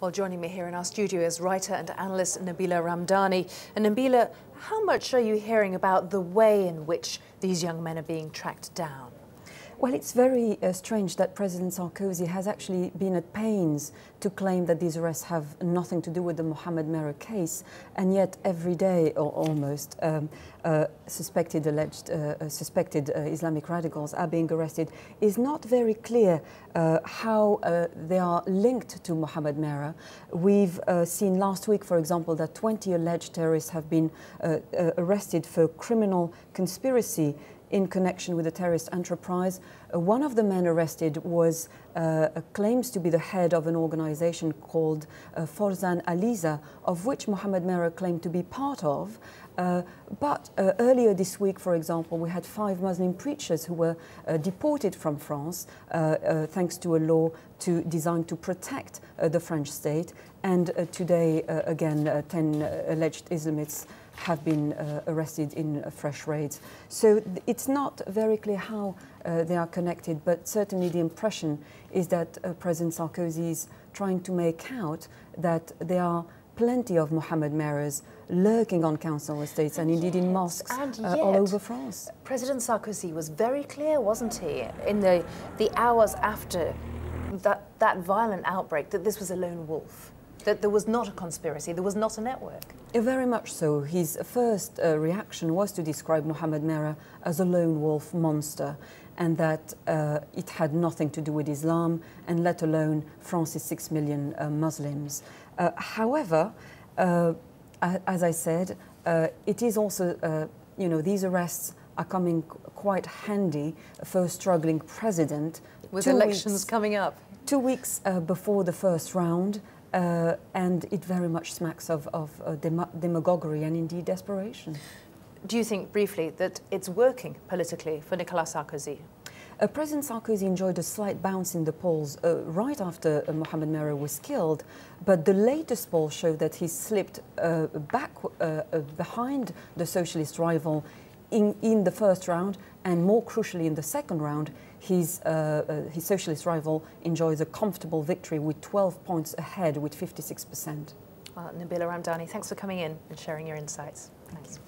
Well, joining me here in our studio is writer and analyst Nabila Ramdani. And Nabila, how much are you hearing about the way in which these young men are being tracked down? Well, it's very strange that President Sarkozy has actually been at pains to claim that these arrests have nothing to do with the Mohamed Merah case, and yet every day, or almost, suspected Islamic radicals are being arrested. It's not very clear how they are linked to Mohamed Merah. We've seen last week, for example, that 20 alleged terrorists have been arrested for criminal conspiracy in connection with a terrorist enterprise. One of the men arrested was claims to be the head of an organization called Forzan Aliza, of which Mohamed Merah claimed to be part of. But earlier this week, for example, we had 5 Muslim preachers who were deported from France thanks to a law designed to protect the French state. And today, again, 10 alleged Islamists have been arrested in fresh raids. So it's not very clear how they are connected, but certainly the impression is that President Sarkozy is trying to make out that there are plenty of Mohamed Merahs lurking on council estates and indeed in mosques all over France. President Sarkozy was very clear, wasn't he, in the hours after that violent outbreak, that this was a lone wolf, that there was not a conspiracy, there was not a network. Very much so. His first reaction was to describe Mohamed Merah as a lone wolf monster, and that it had nothing to do with Islam, and let alone France's 6 million Muslims. However, as I said, it is also, these arrests are coming quite handy for a struggling president. With elections coming up. 2 weeks before the first round. And it very much smacks of demagoguery and indeed desperation. Do you think, briefly, that it's working politically for Nicolas Sarkozy? President Sarkozy enjoyed a slight bounce in the polls right after Mohamed Merah was killed, but the latest poll showed that he slipped back behind the socialist rival in the first round, and more crucially in the second round, his socialist rival enjoys a comfortable victory with 12 points ahead with 56%. Well, Nabila Ramdani, thanks for coming in and sharing your insights. Thanks.